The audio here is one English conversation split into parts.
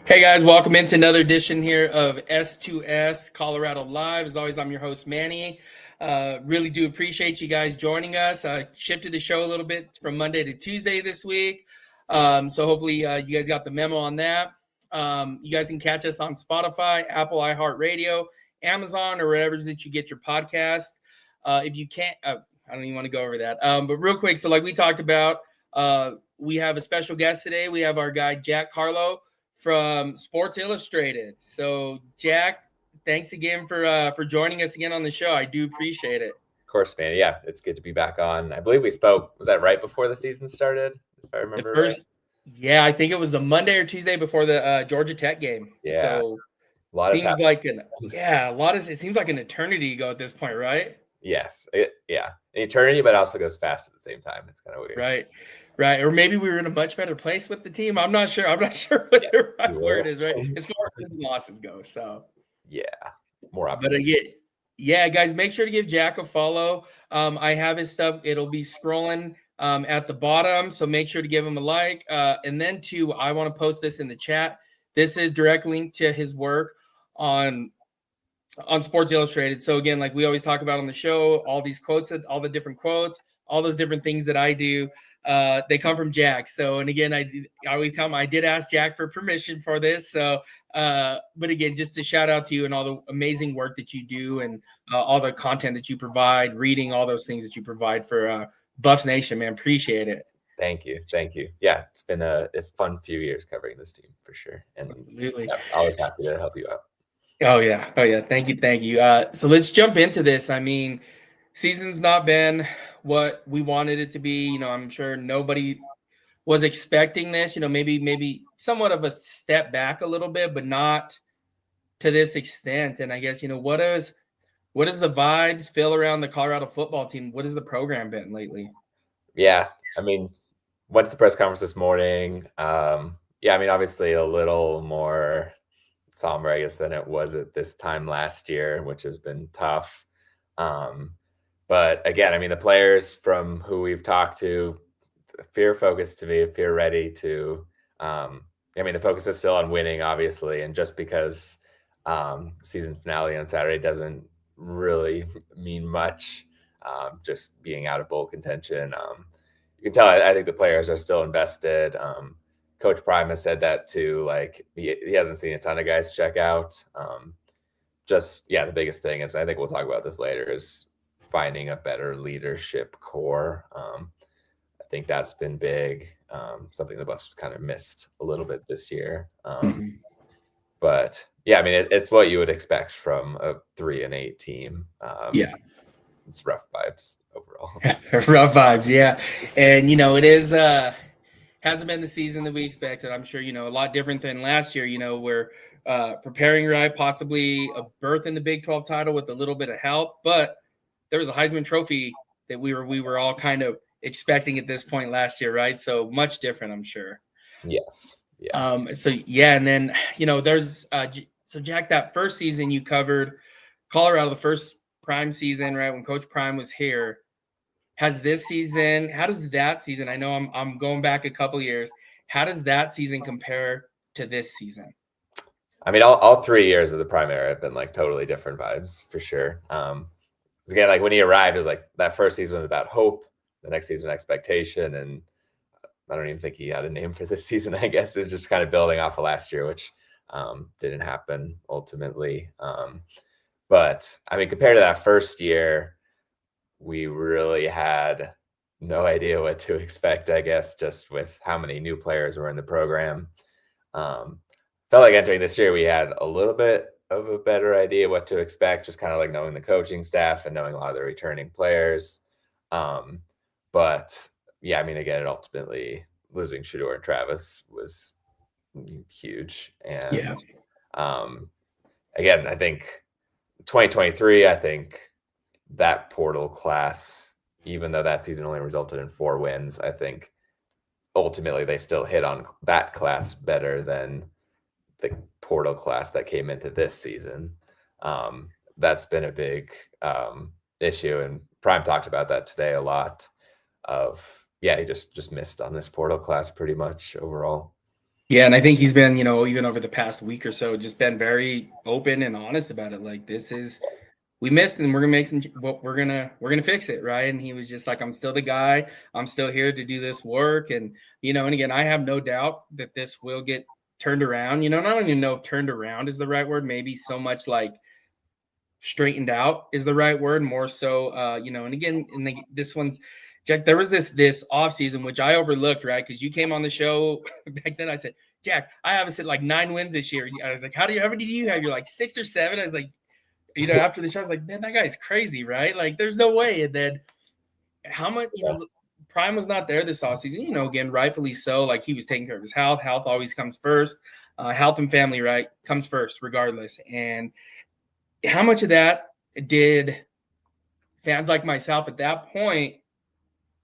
Hey guys, welcome into another edition here of S2S Colorado Live. As always, I'm your host, Manny. Really do appreciate you guys joining us. Shifted the show a little bit from Monday to Tuesday this week. So hopefully you guys got the memo on that. You guys can catch us on Spotify, Apple, iHeartRadio, Amazon, or wherever that you get your podcast. If you can't, I don't even want to go over that. But real quick, so like we talked about, we have a special guest today. We have our guy, Jack Carlough from Sports Illustrated. So, Jack, thanks again for joining us again on the show. I do appreciate it. Of course, man. Yeah, it's good to be back on. I believe we spoke. Was that right before the season started? If I remember right. Yeah, I think it was the Monday or Tuesday before the Georgia Tech game. Yeah, so a lot seems like it seems like an eternity ago at this point, right? Yes, an eternity, but it also goes fast at the same time. It's kind of weird, right. Or maybe we were in a much better place with the team. I'm not sure what the right word is, right? As far as losses go. So yeah, more optimistic. But yeah, guys, make sure to give Jack a follow. I have his stuff. It'll be scrolling at the bottom, so make sure to give him a like. And then too, I want to post this in the chat. This is direct link to his work on Sports Illustrated. So again, like we always talk about on the show, all these quotes, all the different quotes, all those different things that I do, they come from Jack. So, and again, I always tell him I did ask Jack for permission for this. So, but again, just to shout out to you and all the amazing work that you do and all the content that you provide, reading all those things that you provide for Buffs Nation, man. Appreciate it. Thank you. Yeah, it's been a fun few years covering this team for sure. And absolutely, yeah, always happy to help you out. Oh yeah. Thank you. So let's jump into this. I mean, season's not been what we wanted it to be. You know, I'm sure nobody was expecting this. You know, maybe somewhat of a step back a little bit, but not to this extent. And I guess what is the vibes feel around the Colorado football team? What has the program been lately? Yeah, I mean, went to the press conference this morning. Yeah, I mean, obviously a little more somber, I guess, than it was at this time last year, which has been tough. But again, I mean, the players from who we've talked to, fear focused to me, fear ready to. I mean, the focus is still on winning, obviously, and just because season finale on Saturday doesn't really mean much, just being out of bowl contention. You can tell. I think the players are still invested. Coach Prime has said that too. Like he hasn't seen a ton of guys check out. The biggest thing is, I think we'll talk about this later, is finding a better leadership core. I think that's been big. Something the Buffs kind of missed a little bit this year. But yeah, I mean, it's what you would expect from a 3-8 team. It's rough vibes overall. Rough vibes, yeah. And it is hasn't been the season that we expected. I'm sure, a lot different than last year. We're preparing, right? Possibly a berth in the Big 12 title with a little bit of help. But there was a Heisman Trophy that we were all kind of expecting at this point last year, right? So much different, I'm sure. Yes. Yeah. And then, there's so Jack, that first season you covered Colorado, the first Prime season, right? When Coach Prime was here. How does that season, I know I'm going back a couple years, how does that season compare to this season? I mean, all 3 years of the Prime era have been like totally different vibes for sure. Again, like when he arrived, it was like that first season was about hope, the next season expectation, and I don't even think he had a name for this season. I guess it was just kind of building off of last year, which didn't happen ultimately. But I mean, compared to that first year, we really had no idea what to expect, I guess, just with how many new players were in the program. Felt like entering this year, we had a little bit of a better idea what to expect, just kind of like knowing the coaching staff and knowing a lot of the returning players. But yeah, I mean, again, ultimately losing Shedeur and Travis was huge. And again, I think 2023, I think that portal class, even though that season only resulted in 4 wins, I think ultimately they still hit on that class better than the portal class that came into this season. That's been a big issue, and Prime talked about that today a lot. He just missed on this portal class pretty much overall. Yeah, and I think he's been, even over the past week or so, just been very open and honest about it. Like, this is we missed, and we're gonna make some. Well, we're gonna fix it, right? And he was just like, "I'm still the guy. I'm still here to do this work." And and again, I have no doubt that this will get turned around. And I don't even know if turned around is the right word. Maybe so much like straightened out is the right word, more so. And again, this one's Jack. There was this off season which I overlooked, right? Because you came on the show back then. I said, Jack, I have said like 9 wins this year. I was like, how many do you have? You're like 6 or 7. I was like, after the show, I was like, man, that guy's crazy, right? Like, there's no way. And then how much, Prime was not there this offseason, again, rightfully so. Like, he was taking care of his health. Health always comes first. Health and family, right, comes first, regardless. And how much of that did fans like myself at that point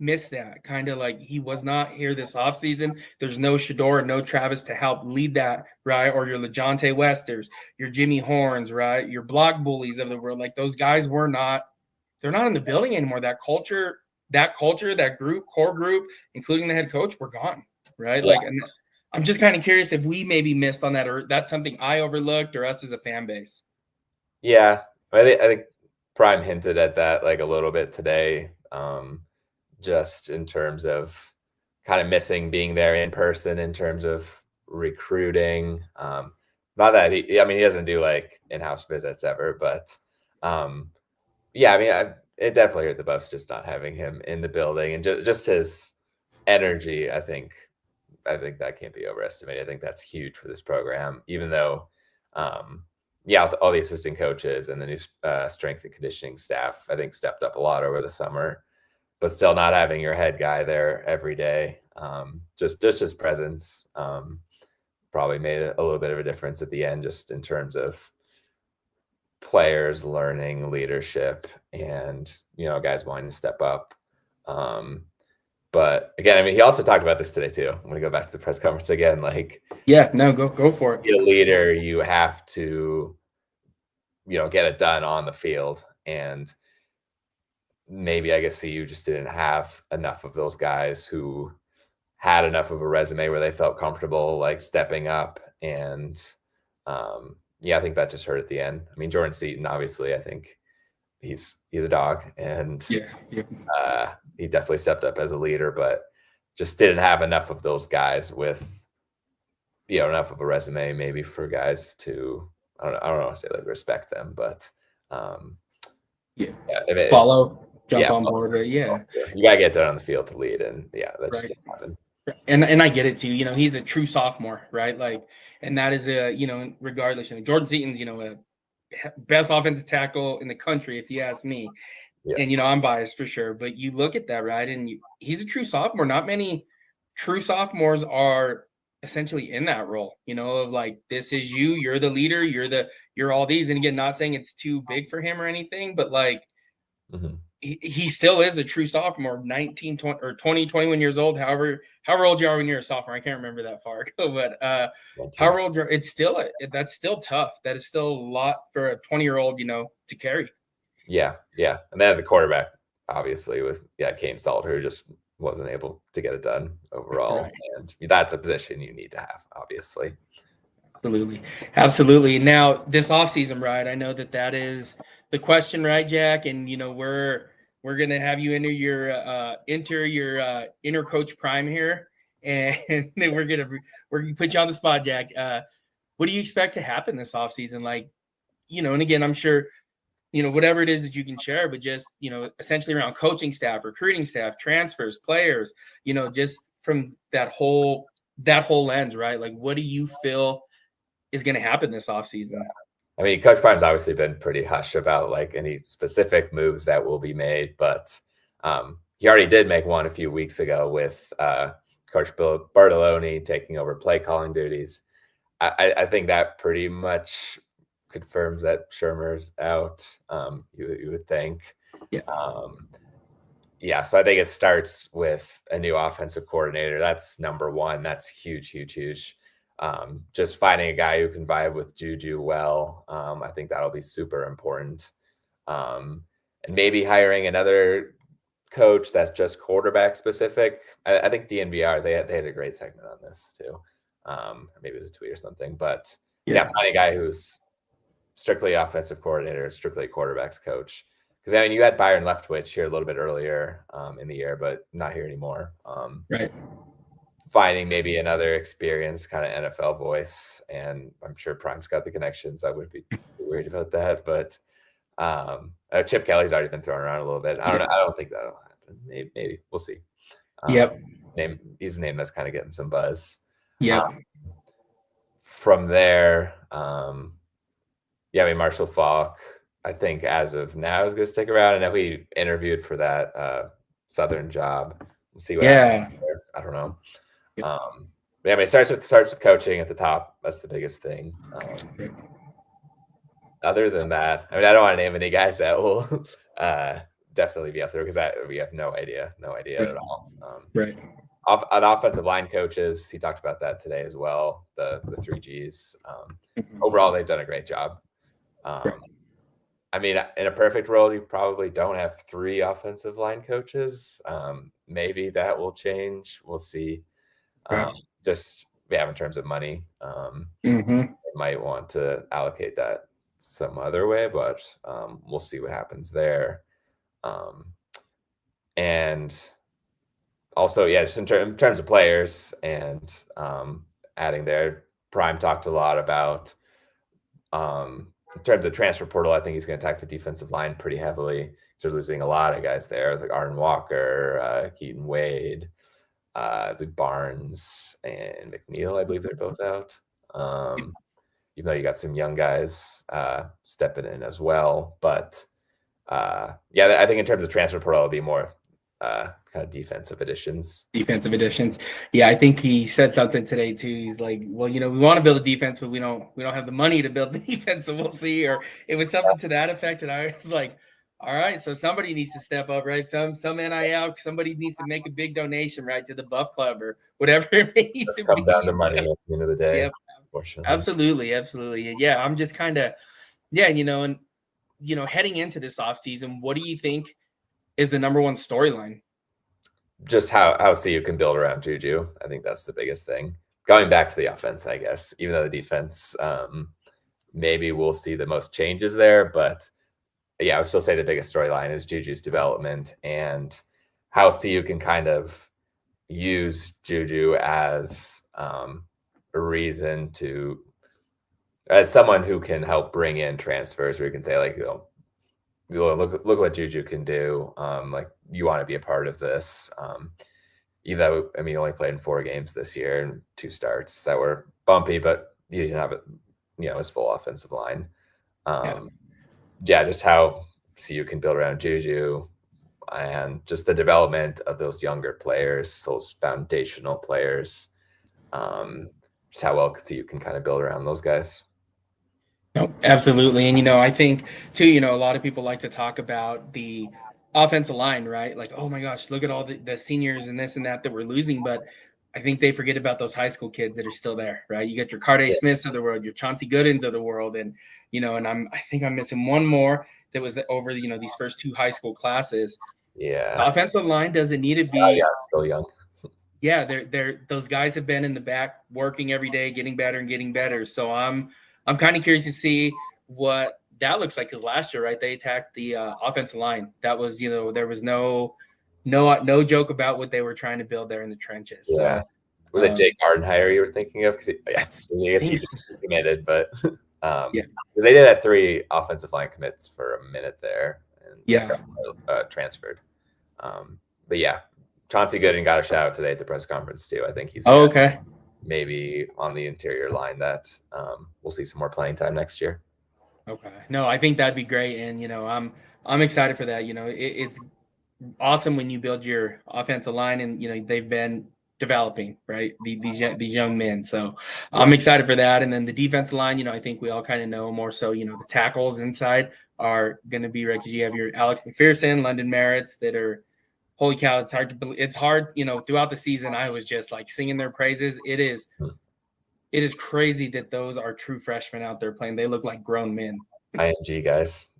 miss that? Kind of like, he was not here this offseason. There's no Shador, no Travis to help lead that, right? Or your LeJounte Westers, your Jimmy Horns, right? Your block bullies of the world. Like, those guys they're not in the building anymore. That group, core group, including the head coach, were gone, right? Yeah. Like, and I'm just kind of curious if we maybe missed on that, or that's something I overlooked, or us as a fan base. Yeah, I think Prime hinted at that like a little bit today, just in terms of kind of missing being there in person in terms of recruiting. Not that I mean, he doesn't do like in-house visits ever, but yeah, I mean, it definitely hurt the Buffs just not having him in the building, and just his energy. I think that can't be overestimated. I think that's huge for this program, even though, yeah, all the assistant coaches and the new strength and conditioning staff, I think, stepped up a lot over the summer, but still not having your head guy there every day, just his presence, probably made a little bit of a difference at the end, just in terms of players learning leadership and guys wanting to step up. But again, I mean, he also talked about this today too. I'm going to go back to the press conference again. Like, yeah, no, go for it. Be a leader, you have to, get it done on the field. And maybe I guess CU just didn't have enough of those guys who had enough of a resume where they felt comfortable like stepping up. And yeah, I think that just hurt at the end. I mean, Jordan Seaton, obviously, I think he's a dog, and Yeah. he definitely stepped up as a leader, but just didn't have enough of those guys with enough of a resume maybe for guys to I don't know how to say like respect them, but Follow, jump on board. Yeah, you gotta get done on the field to lead, and yeah, that just didn't happen. And I get it too. He's a true sophomore, right? Like, and that is regardless. Jordan Seaton's a best offensive tackle in the country, if you ask me. Yeah. And I'm biased for sure, but you look at that, right? And he's a true sophomore. Not many true sophomores are essentially in that role, of like, this is you're the leader, you're all these. And again, not saying it's too big for him or anything, but like, he still is a true sophomore, 19, 20, or 20, 21 years old, however old you are when you're a sophomore. I can't remember that far ago, but however old you're, that's still tough. That is still a lot for a 20-year-old, to carry. Yeah. And then the quarterback, obviously, with Kane Salter, who just wasn't able to get it done overall. Right. And that's a position you need to have, obviously. Absolutely. Now, this offseason, right? I know that is the question, right, Jack? And we're gonna have you enter your inner coach prime here, and then we're gonna put you on the spot, Jack. What do you expect to happen this offseason? Like, and again, I'm sure whatever it is that you can share, but just essentially around coaching staff, recruiting staff, transfers, players, just from that whole lens, right? Like, what do you feel is going to happen this offseason? I mean, Coach Prime's obviously been pretty hush about like any specific moves that will be made, but he already did make one a few weeks ago with Coach Bill Bartoloni taking over play calling duties. I think that pretty much confirms that Shermer's out. You would think. Yeah. So I think it starts with a new offensive coordinator. That's number one. That's huge. Just finding a guy who can vibe with Juju well. I think that'll be super important. And maybe hiring another coach that's just quarterback specific. I think DNVR, they had a great segment on this too. Maybe it was a tweet or something. But yeah, finding a guy who's strictly offensive coordinator, strictly quarterbacks coach. Because I mean, you had Byron Leftwich here a little bit earlier in the year, but not here anymore. Right. Finding maybe another experienced kind of NFL voice, and I'm sure Prime's got the connections. I wouldn't be worried about that, but Chip Kelly's already been thrown around a little bit. I don't know. I don't think that'll happen. Maybe we'll see. He's a name that's kind of getting some buzz. From there, I mean, Marshall Faulk, I think as of now is going to stick around. And if we interviewed for that Southern job, we'll see what happens there. I don't know. I mean, it starts with coaching at the top. That's the biggest thing. Other than that, I mean, I don't want to name any guys that will definitely be up there because we have no idea at all. On offensive line coaches, he talked about that today as well. The 3Gs. Overall, they've done a great job. I mean, in a perfect world, you probably don't have 3 offensive line coaches. Maybe that will change. We'll see. Just in terms of money, they might want to allocate that some other way, but we'll see what happens there. And also, just in terms of players and adding there, Prime talked a lot about in terms of transfer portal. I think he's going to attack the defensive line pretty heavily. They're losing a lot of guys there, like Arden Walker, Keaton Wade, Barnes, and McNeil. I believe they're both out. Even though you got some young guys stepping in as well. But I think in terms of transfer portal, it'll be more kind of defensive additions. Yeah, I think he said something today too. He's like, well, we want to build a defense, but we don't have the money to build the defense, so we'll see. Or it was something to that effect. And I was like, all right, so somebody needs to step up, right? Some NIL, somebody needs to make a big donation, right, to the Buff Club or whatever it may need to come down to money at the end of the day. Yep. Absolutely. Yeah, I'm just kind of, and heading into this offseason, what do you think is the number one storyline? Just how CU can build around Juju. I think that's the biggest thing. Going back to the offense, I guess, even though the defense, maybe we'll see the most changes there, but I would still say the biggest storyline is Juju's development and how CU can kind of use Juju as a reason as someone who can help bring in transfers, where you can say, like, look what Juju can do. Like, you want to be a part of this. Even though, I mean, you only played in 4 games this year and 2 starts that were bumpy, but you didn't have his full offensive line. Just how CU can build around Juju and just the development of those younger players, those foundational players. Just how well CU can kind of build around those guys. No, absolutely. And, I think too, a lot of people like to talk about the offensive line, right? Like, oh my gosh, look at all the seniors and this and that we're losing. But I think they forget about those high school kids that are still there, right? You got your Carde Smiths of the world, your Chauncey Goodens of the world. And, and I think I'm missing one more that was over, these first 2 high school classes. Yeah. The offensive line doesn't need to be still young. Yeah, they're those guys have been in the back working every day, getting better and getting better. So I'm kind of curious to see what that looks like, because last year, right, they attacked the offensive line. That was, there was no joke about what they were trying to build there in the trenches. Yeah. So, was it Jake Hardenhire you were thinking of? Because I guess he's committed, but because they did have 3 offensive line commits for a minute there, and transferred. But Chauncey Gooden got a shout out today at the press conference too. I think he's maybe on the interior line that we'll see some more playing time next year. Okay. No, I think that'd be great. And, I'm excited for that. It's awesome when you build your offensive line and, they've been developing, right? These young men. So I'm excited for that. And then the defensive line, I think we all kind of know more so, the tackles inside are going to be right, because you have your Alex McPherson, London Merritts that are, holy cow, it's hard to believe. It's hard, throughout the season, I was just like singing their praises. It is crazy that those are true freshmen out there playing. They look like grown men. IMG guys.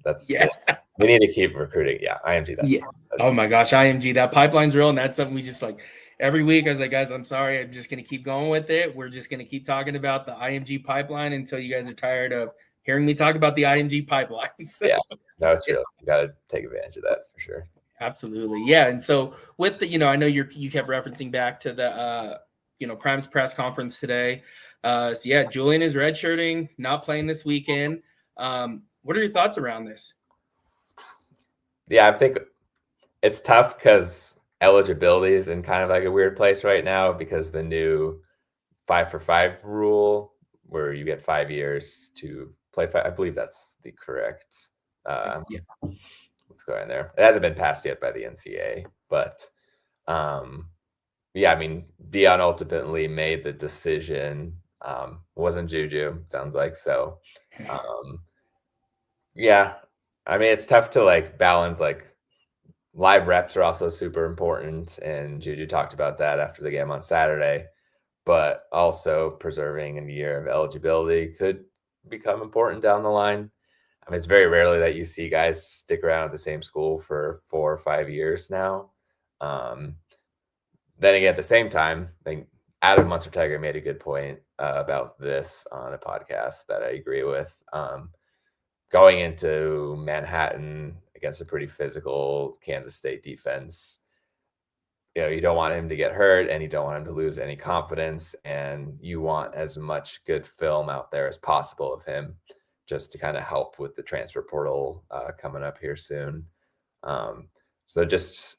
We need to keep recruiting. Yeah, IMG. That's Oh my gosh, IMG. That pipeline's real, and that's something we just like. every week I was like, guys, I'm sorry, I'm just going to keep going with it. We're just going to keep talking about the IMG pipeline until you guys are tired of hearing me talk about the IMG pipeline. So, Yeah, no, it's real. You got to take advantage of that for sure. absolutely, yeah. And so with the, I know you kept referencing back to the Prime's press conference today. So yeah, Julian is redshirting, not playing this weekend. What are your thoughts around this? Yeah, I think it's tough because eligibility is in kind of like a weird place right now because the new 5-for-5 rule, where you get 5 years to play five. I believe that's the correct. Yeah. Let's go in there. It hasn't been passed yet by the NCAA, but yeah, I mean, Dion ultimately made the decision. Wasn't Juju, sounds like. So, yeah, I mean, it's tough to like balance. Like, live reps are also super important, and Juju talked about that after the game on Saturday. But also preserving a year of eligibility could become important down the line. I mean, it's very rarely that you see guys stick around at the same school for 4 or 5 years now. Then again, at the same time, I think Adam Munster-Tiger made a good point about this on a podcast that I agree with. Going into Manhattan against a pretty physical Kansas State defense, you don't want him to get hurt and you don't want him to lose any confidence, and you want as much good film out there as possible of him just to kind of help with the transfer portal coming up here soon. So just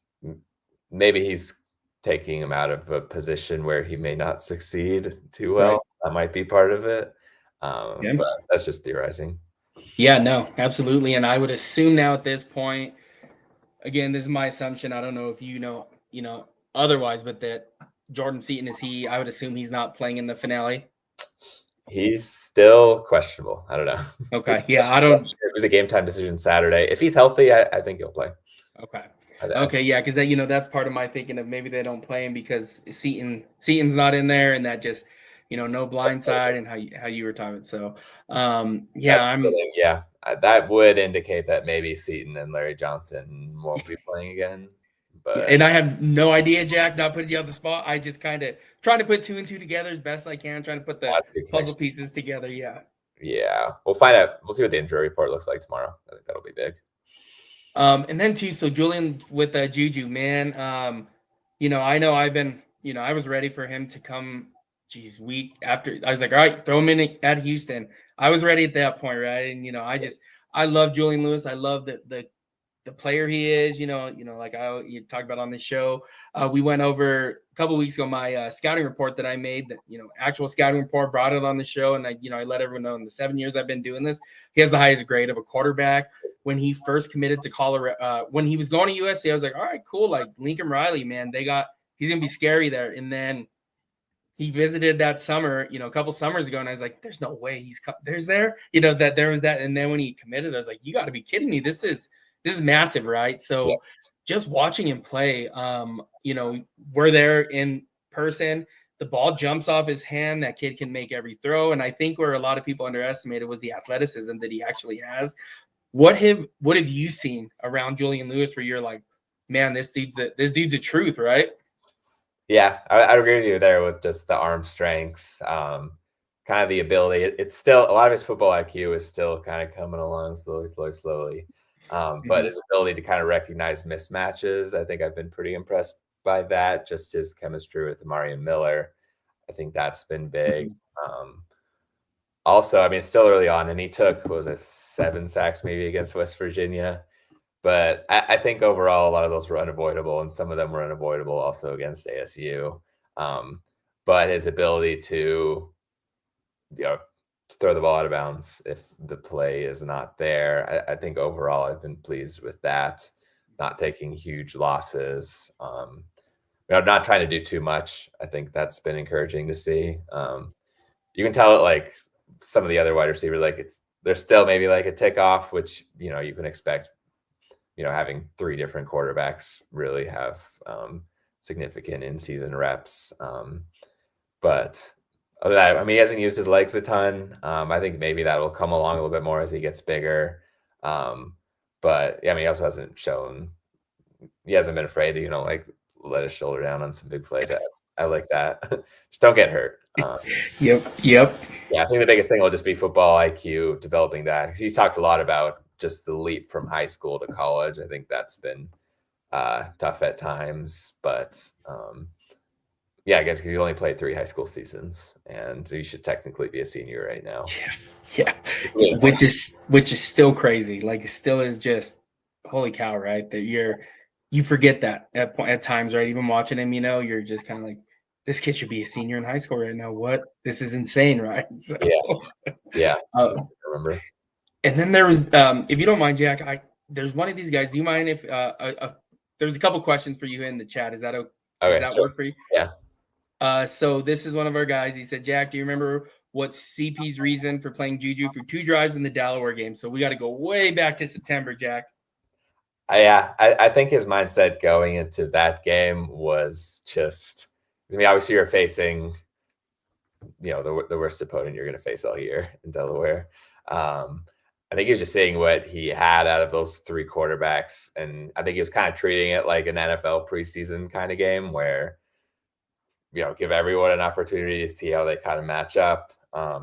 maybe he's taking him out of a position where he may not succeed too well. Right. That might be part of it. But that's just theorizing. Yeah, no, absolutely. And I would assume now at this point, again, this is my assumption. I don't know if you know otherwise, but that Jordan Seaton I would assume he's not playing in the finale. He's still questionable. I don't know. Okay. Yeah, I don't. It was a game time decision Saturday. If he's healthy, I think he'll play. Okay. Okay. Yeah, because that's part of my thinking of maybe they don't play him because Seaton's not in there, and that just no blindside and how you were talking. So that would indicate that maybe Seaton and Larry Johnson won't be playing again. But and I have no idea, Jack, not putting you on the spot. I just kind of trying to put 2 and 2 together as best I can, trying to put the puzzle pieces together. Yeah. Yeah. We'll find out. We'll see what the injury report looks like tomorrow. I think that'll be big. And then too, so Julian with Juju, man, I know I've been, I was ready for him to come, week after. I was like, all right, throw him in at Houston. I was ready at that point, right? And I love Julian Lewis. I love the player he is, like you talked about on the show. We went over a couple of weeks ago my scouting report that I made, that actual scouting report, brought it on the show, and I let everyone know in the 7 years I've been doing this, he has the highest grade of a quarterback. When he first committed to Colorado, when he was going to USC, I was like, all right, cool, like Lincoln Riley, man, he's gonna be scary there. And then he visited that summer, a couple summers ago, and I was like, there's no way there's there, that there was that. And then when he committed, I was like, you got to be kidding me. This is massive, right? So just watching him play, we're there in person. The ball jumps off his hand. That kid can make every throw. And I think where a lot of people underestimated was the athleticism that he actually has. What have you seen around Julian Lewis where you're like, man, this dude's a truth, right? Yeah, I agree with you there with just the arm strength, kind of the ability. It's still, a lot of his football IQ is still kind of coming along slowly. But his ability to kind of recognize mismatches, I think I've been pretty impressed by that. Just his chemistry with Amari Miller, I think that's been big. Also, I mean, it's still early on, and he took, 7 sacks maybe against West Virginia. But I think overall, a lot of those were unavoidable, and some of them were unavoidable also against ASU. But his ability to, throw the ball out of bounds if the play is not there, I think overall I've been pleased with that. Not taking huge losses. Not trying to do too much. I think that's been encouraging to see. You can tell it like some of the other wide receivers, like there's still maybe like a tick off, which you can expect. Having 3 different quarterbacks really have significant in-season reps. But other than that, I mean, he hasn't used his legs a ton. I think maybe that will come along a little bit more as he gets bigger. But yeah, I mean, he also hasn't been afraid to, let his shoulder down on some big plays. I like that. Just don't get hurt. Yep. Yeah, I think the biggest thing will just be football IQ, developing that. Because he's talked a lot about just the leap from high school to college. I think that's been tough at times, but yeah, I guess because you only played 3 high school seasons, and so you should technically be a senior right now. Yeah, which is still crazy. Like, it still is just holy cow, right? That you forget that at times, right? Even watching him, you're just kind of like, this kid should be a senior in high school right now. What? This is insane, right? So, yeah. I remember. And then there was, if you don't mind, Jack, there's one of these guys. Do you mind if there's a couple questions for you in the chat? Is that okay? Does that work for you? Yeah. So this is one of our guys. He said, Jack, do you remember what's CP's reason for playing Juju for 2 drives in the Delaware game? So we got to go way back to September, Jack. I think his mindset going into that game was just, I mean, obviously you're facing, the worst opponent you're going to face all year in Delaware. I think he was just seeing what he had out of those 3 quarterbacks. And I think he was kind of treating it like an NFL preseason kind of game where, give everyone an opportunity to see how they kind of match up. I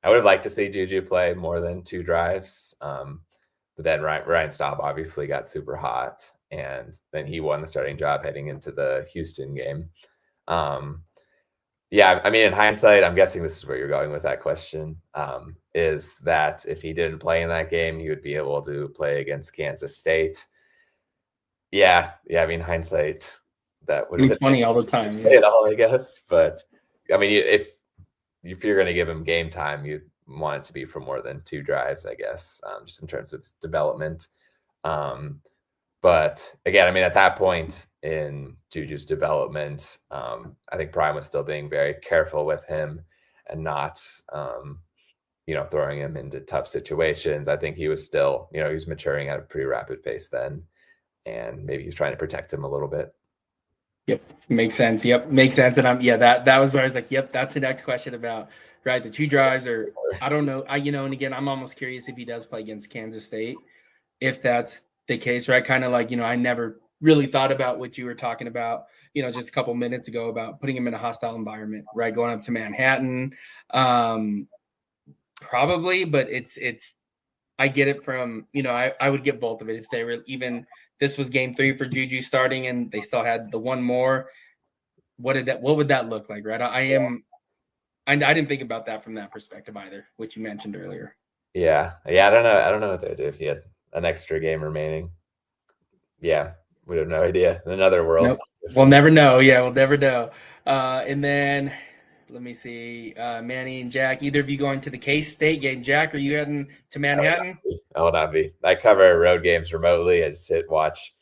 would have liked to see Juju play more than 2 drives. But then Ryan Staub obviously got super hot, and then he won the starting job heading into the Houston game. Yeah, I mean, in hindsight, I'm guessing this is where you're going with that question, is that if he didn't play in that game, he would be able to play against Kansas State. Yeah, I mean, hindsight, that would be funny all the time. Yeah. I guess. But, I mean, if you're going to give him game time, you want it to be for more than 2 drives, I guess, just in terms of development. But again, I mean, at that point in Juju's development, I think Prime was still being very careful with him and not, throwing him into tough situations. I think he was still, he was maturing at a pretty rapid pace then, and maybe he was trying to protect him a little bit. Yep, makes sense. Yep, makes sense. And that was where I was like, yep, that's the next question about, right, the 2 drives, or I don't know. And again, I'm almost curious if he does play against Kansas State, if that's the case, right? Kind of like, I never really thought about what you were talking about, just a couple minutes ago about putting him in a hostile environment, right? Going up to Manhattan, probably, but it's, I get it from, I would get both of it if they were even, this was game 3 for Juju starting and they still had the one more. What would that look like, right? I didn't think about that from that perspective either, which you mentioned earlier. Yeah. I don't know what they'd do if he had an extra game remaining. Yeah, we have no idea. In another world. Nope. We'll never know. Yeah, we'll never know. And then let me see, Manny and Jack, either of you going to the K-State game? Jack, are you heading to Manhattan? I will not be. I cover road games remotely. I just sit, watch.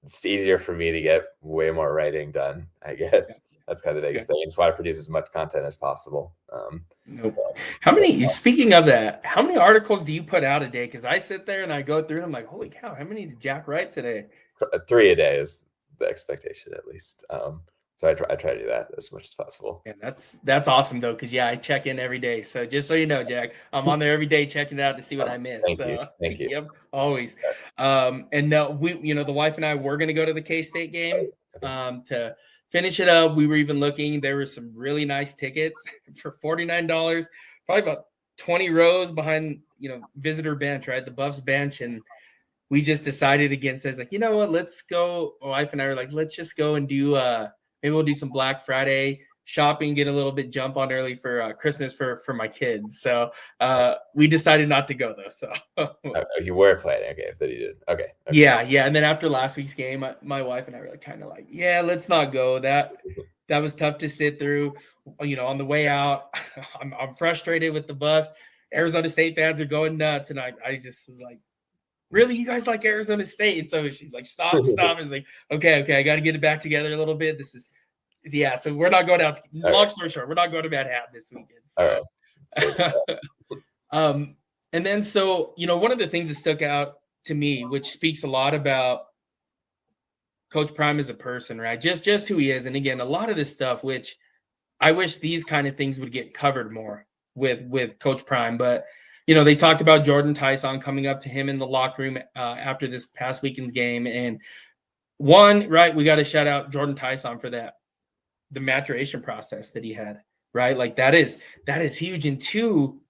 It's easier for me to get way more writing done, I guess. That's kind of the biggest thing. That's why I produce as much content as possible. Nope. Speaking of that, how many articles do you put out a day? Because I sit there and I go through and I'm like, holy cow, how many did Jack write today? 3 a day is the expectation, at least. So I try to do that as much as possible. And that's awesome though, because I check in every day. So just so you know, Jack, I'm on there every day checking it out to see what I missed. Thank you. Yep, always. And no, we, the wife and I were going to go to the K-State game to finish it up. We were even looking. There were some really nice tickets for $49, probably about 20 rows behind visitor bench, right, the Buffs bench, and we just decided against it. Like, you know what? Let's go. My wife and I were like, let's just go and do maybe we'll do some Black Friday shopping, get a little bit jump on early for Christmas for my kids. So we decided not to go though. So you were planning, okay? That you did, okay. Yeah. And then after last week's game, my wife and I were kind of like, yeah, let's not go. That was tough to sit through. On the way out, I'm frustrated with the Buffs. Arizona State fans are going nuts, and I just was like, really, you guys like Arizona State? And so she's like, stop. It's like, okay, I got to get it back together a little bit. So we're not going out. Long story short, we're not going to Manhattan this weekend. So. All right. And then, so, one of the things that stuck out to me, which speaks a lot about Coach Prime as a person, right? Just who he is. And again, a lot of this stuff, which I wish these kind of things would get covered more with Coach Prime, but they talked about Jordan Tyson coming up to him in the locker room after this past weekend's game. And one, right, we got to shout out Jordan Tyson for that, the maturation process that he had, right? Like that is huge. And two,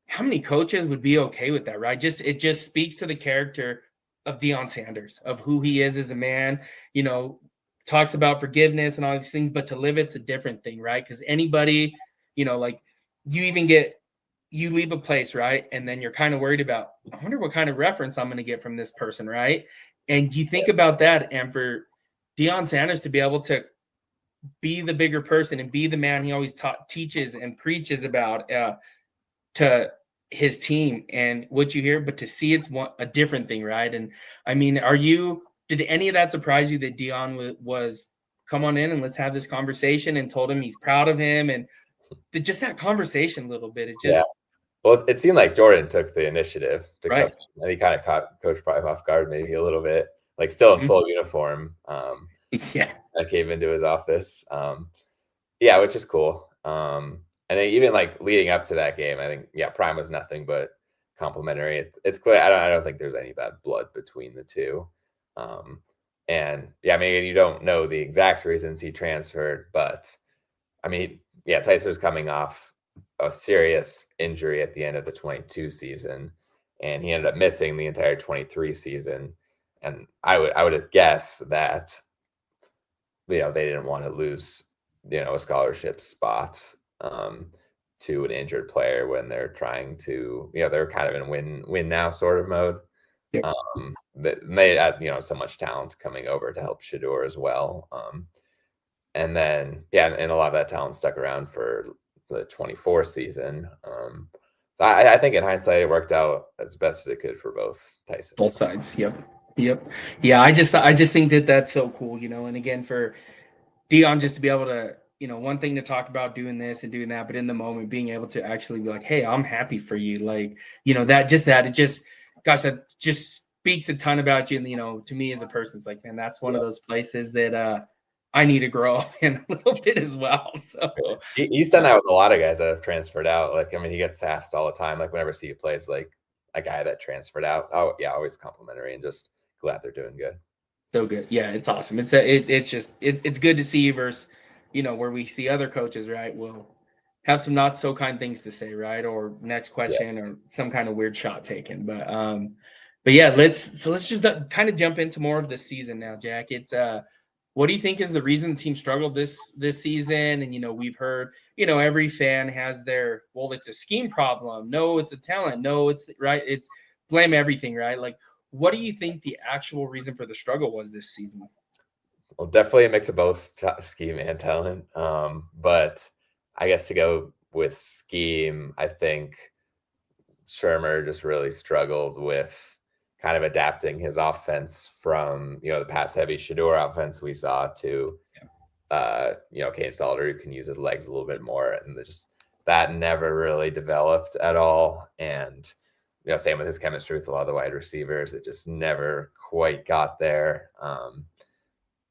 how many coaches would be okay with that, right? It just speaks to the character of Deion Sanders, of who he is as a man, talks about forgiveness and all these things, but to live it's a different thing, right? Because anybody, like you leave a place, right? And then you're kind of worried about, I wonder what kind of reference I'm going to get from this person, right? And you think about that, and for Deion Sanders to be able to be the bigger person and be the man he always teaches and preaches about, to his team and what you hear, but to see it's a different thing, right? And I mean, did any of that surprise you that Deion was come on in and let's have this conversation, and told him he's proud of him, and just that conversation a little bit? It Yeah. just Well, it seemed like Jordan took the initiative to right. come, and he kind of caught Coach probably off guard maybe a little bit, like still in full uniform. Yeah. I came into his office. Yeah, which is cool. And then even like leading up to that game, I think Prime was nothing but complimentary. It's clear. I don't think there's any bad blood between the two. And I mean, you don't know the exact reasons he transferred, but I mean, Tyson was coming off a serious injury at the end of the 22 season, and he ended up missing the entire 23 season. And I would guess that they didn't want to lose a scholarship spot to an injured player when they're trying to they're kind of in win now sort of mode. Yep. They had so much talent coming over to help Shedeur as well. And then and a lot of that talent stuck around for the 24 season. I think in hindsight it worked out as best as it could for both Tyson. Both sides. Yep. Yeah, I just think that that's so cool, and again, for Deion just to be able to, one thing to talk about doing this and doing that, but in the moment being able to actually be like, hey, I'm happy for you. Like, that just speaks a ton about you. And, to me as a person, it's like, man, that's one of those places that I need to grow up in a little bit as well. So he's done that with a lot of guys that have transferred out. Like, I mean, he gets asked all the time, like whenever CU plays like a guy that transferred out. Oh yeah, always complimentary and just glad they're doing good. So good. Yeah, it's awesome. It's good to see versus, where we see other coaches, right, will have some not so kind things to say, right? Or next question or some kind of weird shot taken. But yeah, let's just kind of jump into more of the season now, Jack. It's what do you think is the reason the team struggled this season? And we've heard, every fan has their, well, it's a scheme problem. No, it's a talent. No, it's right. It's blame everything, right? Like, what do you think the actual reason for the struggle was this season? Well, definitely a mix of both scheme and talent. But I guess to go with scheme, I think Shermer just really struggled with kind of adapting his offense from, the pass heavy Shedeur offense we saw to, Kane Salter, who can use his legs a little bit more. And that never really developed at all. And, same with his chemistry with a lot of the wide receivers. It just never quite got there.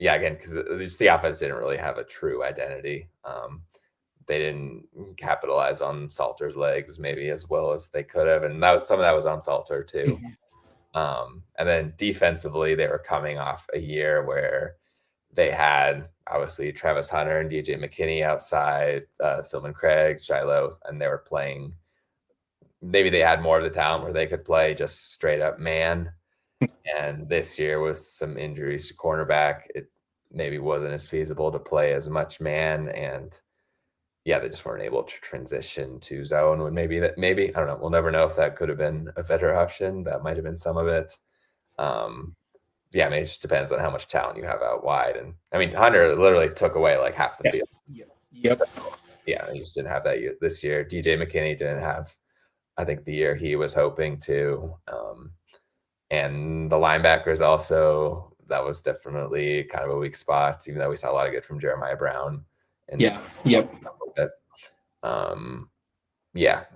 Again, because the offense didn't really have a true identity. They didn't capitalize on Salter's legs maybe as well as they could have. And some of that was on Salter too. And then defensively, they were coming off a year where they had obviously Travis Hunter and DJ McKinney outside, Sylvan Craig, Shiloh, and they were playing. Maybe they had more of the talent where they could play just straight up man. And this year with some injuries to cornerback, it maybe wasn't as feasible to play as much man. And they just weren't able to transition to zone when maybe I don't know. We'll never know if that could have been a better option. That might have been some of it. I mean, it just depends on how much talent you have out wide. And I mean, Hunter literally took away like half the field. Yep. So, he just didn't have that this year. DJ McKinney didn't have, I think, the year he was hoping to. And the linebackers also, that was definitely kind of a weak spot, even though we saw a lot of good from Jeremiah Brown. And Yep.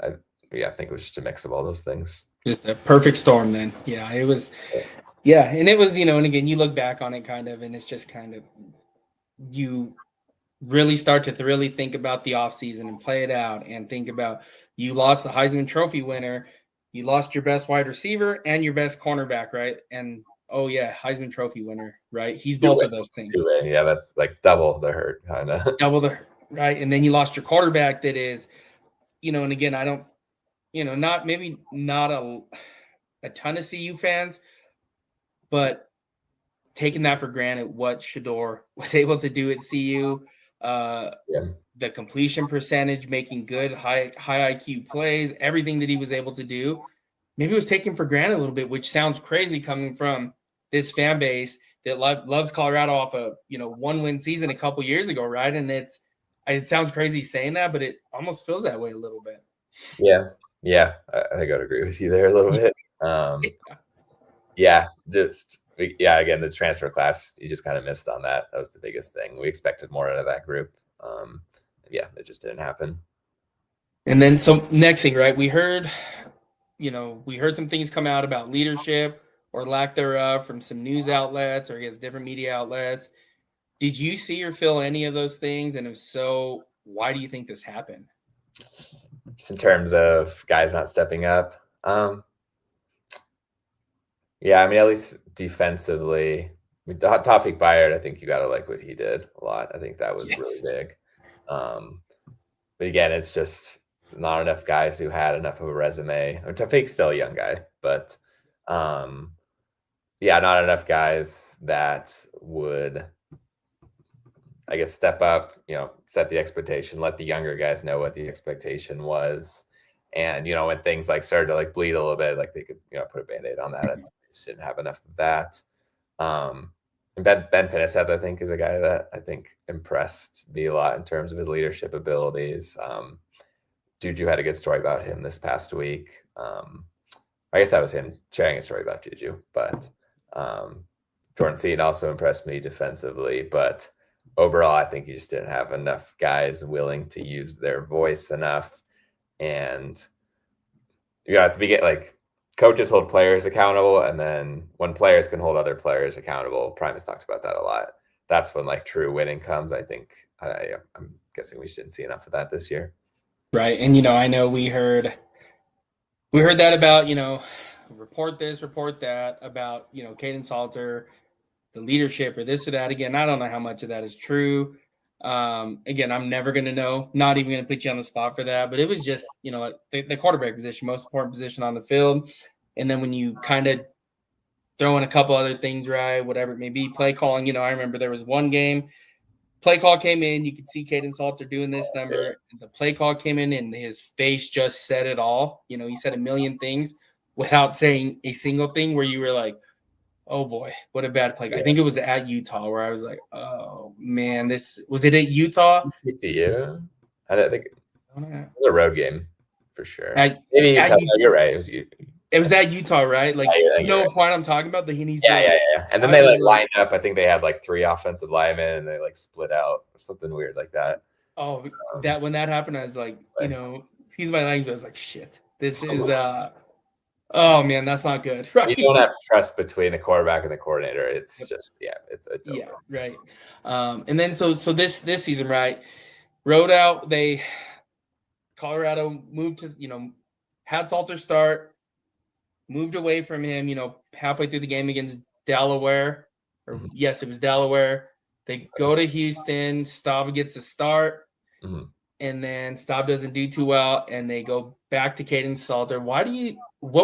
I think it was just a mix of all those things. Just a perfect storm then. Yeah, it was. Yeah, and it was, and again, you look back on it kind of, and it's just kind of, you really start to really think about the offseason and play it out and think about, you lost the Heisman Trophy winner, you lost your best wide receiver and your best cornerback, right? And Oh yeah, Heisman Trophy winner, right? He's both of those things. Yeah, that's like double the hurt, kind of. Double the hurt, right? And then you lost your quarterback that is, and again, I don't, not a ton of CU fans, but taking that for granted, what Shedeur was able to do at CU, the completion percentage, making good high IQ plays, everything that he was able to do, maybe it was taken for granted a little bit, which sounds crazy coming from this fan base that loves Colorado off a 1-win season a couple years ago, right? And it sounds crazy saying that, but it almost feels that way a little bit. Yeah, I think I'd agree with you there a little bit. Again, the transfer class, you just kind of missed on that. That was the biggest thing. We expected more out of that group. It just didn't happen. And then next thing, right? We heard some things come out about leadership or lack thereof from some news outlets or I guess different media outlets. Did you see or feel any of those things? And if so, why do you think this happened? Just in terms of guys not stepping up. At least defensively, Tawfiq Bayard, I think you got to like what he did a lot. I think that was really big. But again, it's just not enough guys who had enough of a resume. Tawfiq's still a young guy, but not enough guys that would, I guess, step up, set the expectation, let the younger guys know what the expectation was. And, when things like started to like bleed a little bit, like they could, put a Band-Aid on that. I just didn't have enough of that. And Ben Finiseth, I think, is a guy that I think impressed me a lot in terms of his leadership abilities. Juju had a good story about him this past week. I guess that was him sharing a story about Juju, but Jordan Seaton also impressed me defensively, but overall, I think you just didn't have enough guys willing to use their voice enough. And at the beginning, like, coaches hold players accountable, and then when players can hold other players accountable, Primus talks about that a lot. That's when like true winning comes. I think I'm guessing we didn't see enough of that this year. Right. And I know we heard that about, report this, report that about, Caden Salter, the leadership or this or that. Again, I don't know how much of that is true. Again, I'm never going to know, not even going to put you on the spot for that, but it was just, the quarterback position, most important position on the field. And then when you kind of throw in a couple other things, right, whatever it may be, play calling, I remember there was one game, play call came in, you could see Caden Salter doing this number. The play call came in and his face just said it all. He said a million things without saying a single thing where you were like, oh boy, what a bad play. I think it was at Utah where I was like, oh man, was it at Utah? Yeah, I don't think it was a road game for sure. Maybe you're right. It was at Utah, right? Like, what point I'm talking about? Yeah. And then they lined up. I think they had like 3 offensive linemen, and they like split out or something weird like that. Oh, when that happened, I was like, excuse my language. I was like, shit, this is oh man, that's not good. Right? You don't have trust between the quarterback and the coordinator. It's just it's over. Right. And then so this season, right? Rode out. Colorado moved to had Salter start, moved away from him. Halfway through the game against Delaware, or yes, it was Delaware. They go to Houston. Staub gets a start. And then Staub doesn't do too well, and they go back to Caden Salter. What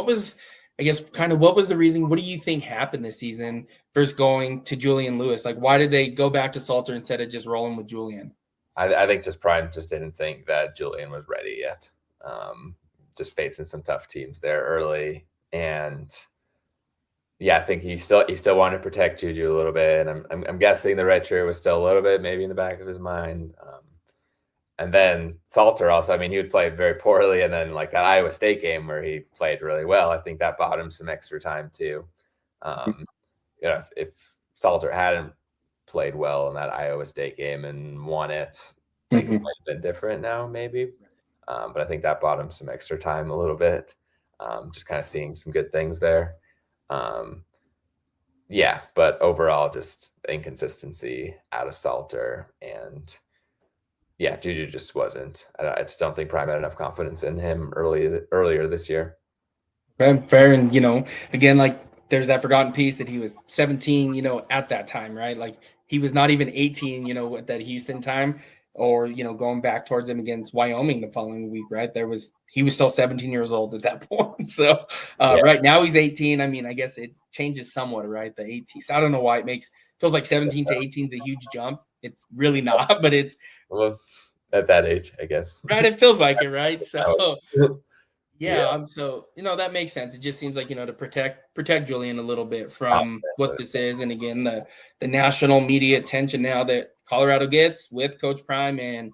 was the reason? What do you think happened this season versus going to Julian Lewis? Like, why did they go back to Salter instead of just rolling with Julian? I think just Prime just didn't think that Julian was ready yet. Just facing some tough teams there early, and I think he still wanted to protect Juju a little bit. And I'm guessing the red shirt was still a little bit maybe in the back of his mind. And then Salter also, he would play very poorly. And then like that Iowa State game where he played really well, I think that bought him some extra time too. If Salter hadn't played well in that Iowa State game and won it, things might have been different now maybe. But I think that bought him some extra time a little bit. Just kind of seeing some good things there. But overall just inconsistency out of Salter, and Juju just wasn't. I just don't think Prime had enough confidence in him earlier this year. Fair. And again, like there's that forgotten piece that he was 17, at that time, right? Like he was not even 18, at that Houston time, or going back towards him against Wyoming the following week, right? He was still 17 years old at that point. So right now he's 18. I mean, I guess it changes somewhat, right? The 18. So I don't know why feels like 17 to 18 is a huge jump. It's really not, but it's at that age, I guess. Right, it feels like it, right? So Yeah. So that makes sense. It just seems like to protect Julian a little bit from what this is, and again the national media attention now that Colorado gets with Coach Prime, and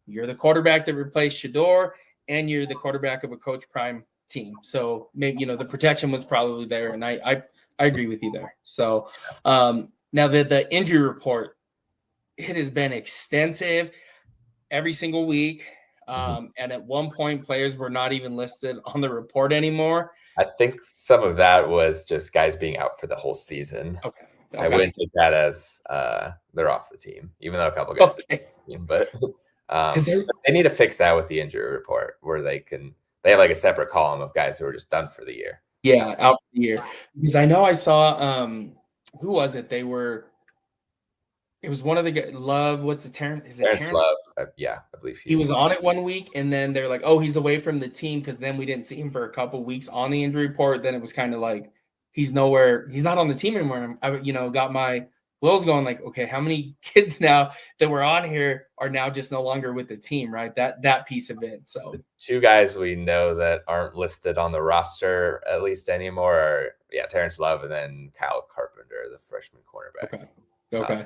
you're the quarterback that replaced Shador, and you're the quarterback of a Coach Prime team. So maybe the protection was probably there, and I agree with you there. So now the injury report, it has been extensive every single week. And at one point, players were not even listed on the report anymore. I think some of that was just guys being out for the whole season. Okay. I wouldn't take that as they're off the team, even though a couple guys are off the team. But they need to fix that with the injury report, where they have like a separate column of guys who are just done for the year. Yeah, out for the year. Because I know I saw who was it? It was one of the guys, Love. What's it? Terrence Love. Yeah, I believe he was on it one week, and then they're like, "Oh, he's away from the team," because then we didn't see him for a couple of weeks on the injury report. Then it was kind of like he's nowhere. He's not on the team anymore. I got my wheels going. Like, okay, how many kids now that were on here are now just no longer with the team? Right, that piece of it. So the two guys we know that aren't listed on the roster at least anymore are Terrence Love and then Kyle Carpenter, the freshman cornerback. Okay.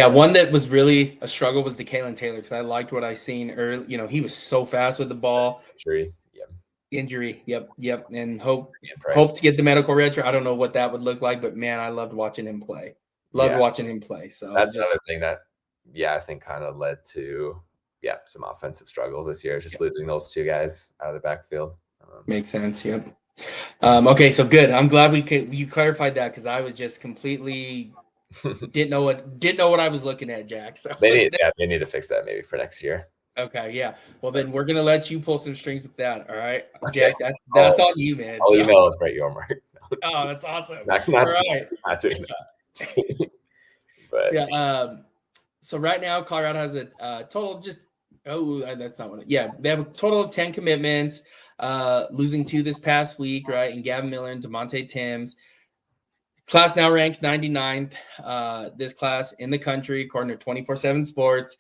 One that was really a struggle was DeKalen Taylor, because I liked what I seen early. He was so fast with the ball. Injury. Yep. And hope to get the medical retro. I don't know what that would look like, but man, I loved watching him play. Watching him play. So that's another thing that I think kind of led to some offensive struggles this year. Just losing those two guys out of the backfield. Makes sense. Yep. Okay, so good. I'm glad you clarified that, because I was just completely didn't know what I was looking at, Jack. So they need to fix that maybe for next year. Okay, yeah. Well, then we're gonna let you pull some strings with that. All right, Jack. That's on you, man. I'll email it right your mark. Oh, that's awesome. Not all right. Not doing that. But yeah. So right now, Colorado has a total that's not what. They have a total of 10 commitments. Losing 2 this past week, right? And Gavin Miller and DeMonte Timms. Class now ranks 99th. This class in the country, according to 24/7 Sports.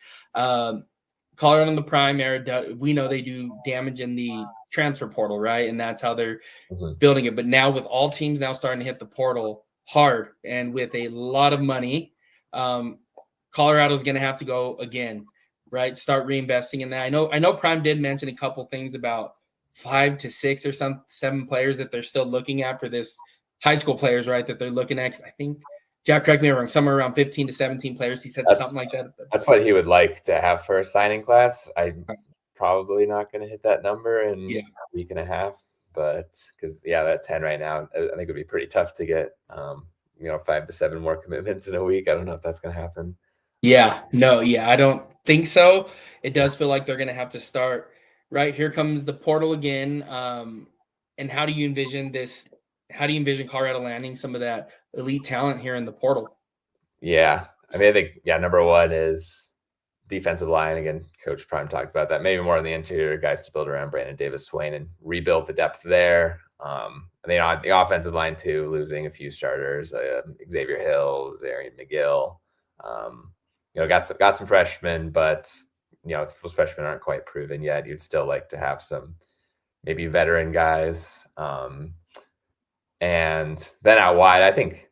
Colorado in the Prime era, we know they do damage in the transfer portal, right? And that's how they're building it. But now with all teams now starting to hit the portal hard and with a lot of money, Colorado's going to have to go again, right? Start reinvesting in that. I know Prime did mention a couple things about 5 to 6 or 7 players that they're still looking at for this high school players, right? That they're looking at. I think Jack, correct me if I'm wrong, somewhere around 15 to 17 players. He said something like that. That's what he would like to have for a signing class. I'm probably not going to hit that number in a week and a half, but because that 10 right now, I think it would be pretty tough to get 5 to 7 more commitments in a week. I don't know if that's going to happen. I don't think so. It does feel like they're going to have to start right. Here comes the portal again. And how do you envision this? How do you envision Colorado landing some of that elite talent here in the portal? Yeah. I mean, I think, number one is defensive line. Again, Coach Prime talked about that. Maybe more on the interior guys to build around Brandon Davis-Swain and rebuild the depth there. And then on the offensive line too, losing a few starters, Xavier Hill, Zarian McGill. Got some freshmen, but those freshmen aren't quite proven yet. You'd still like to have some maybe veteran guys. And then out wide, I think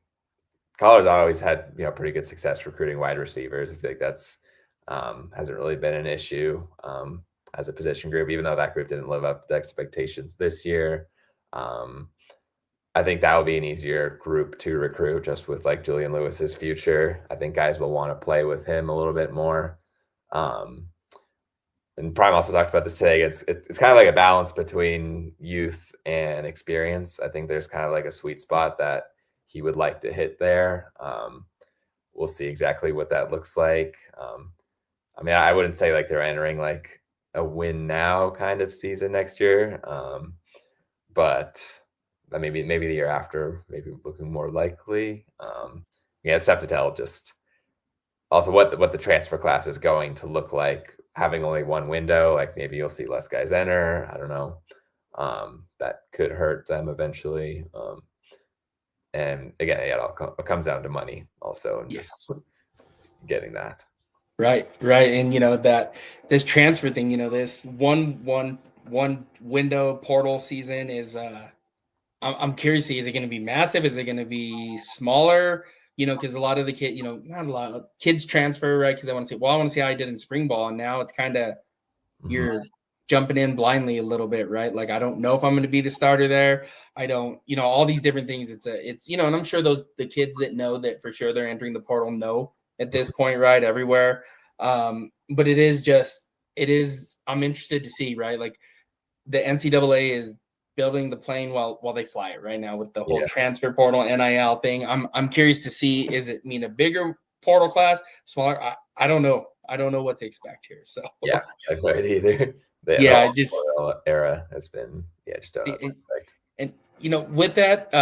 Colorado's always had pretty good success recruiting wide receivers. I feel like that's hasn't really been an issue as a position group, even though that group didn't live up to expectations this year. I think that will be an easier group to recruit, just with like Julian Lewis's future. I think guys will want to play with him a little bit more. And Prime also talked about this today. It's kind of like a balance between youth and experience. I think there's kind of like a sweet spot that he would like to hit there. We'll see exactly what that looks like. I mean, I wouldn't say like they're entering like a win now kind of season next year. But maybe the year after, maybe looking more likely. Yeah, it's tough to tell. Just also what the transfer class is going to look like. Having only one window, like maybe you'll see less guys enter. I don't know. That could hurt them eventually. And again, it comes down to money also, and just getting that. Right. And that this transfer thing, this one window portal season is I'm curious, is it going to be massive? Is it going to be smaller? Because a lot of the not a lot of kids transfer, right? Because they want to see, well, I want to see how I did in spring ball. And now it's kind of, you're jumping in blindly a little bit, right? Like, I don't know if I'm going to be the starter there. I don't, all these different things. It's and I'm sure the kids that know that for sure they're entering the portal know at this point, right? Everywhere. But I'm interested to see, right? Like, the NCAA is building the plane while they fly it right now with the whole transfer portal NIL thing. I'm curious to see, is it mean a bigger portal class, smaller? I don't know. I don't know what to expect here. So yeah, I quite either. The just era has been just don't expect. And with that,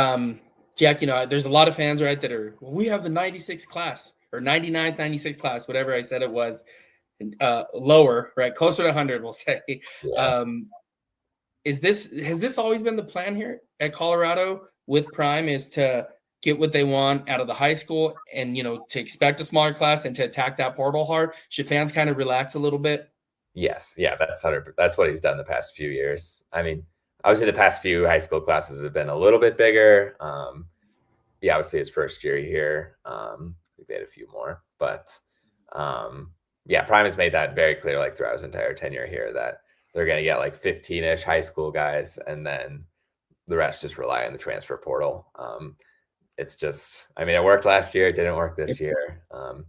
Jack, there's a lot of fans, right, that are, well, we have the 96 class or 99th, 96 class, whatever I said it was, lower, right, closer to 100, we'll say. Yeah. Has this always been the plan here at Colorado with Prime, is to get what they want out of the high school and, to expect a smaller class and to attack that portal hard? Should fans kind of relax a little bit? Yes. Yeah, that's what he's done the past few years. I mean, obviously the past few high school classes have been a little bit bigger. Obviously his first year here, I think they had a few more, but Prime has made that very clear, like throughout his entire tenure here, that they're going to get like 15-ish high school guys, and then the rest just rely on the transfer portal. It's just, I mean, it worked last year. It didn't work this year. So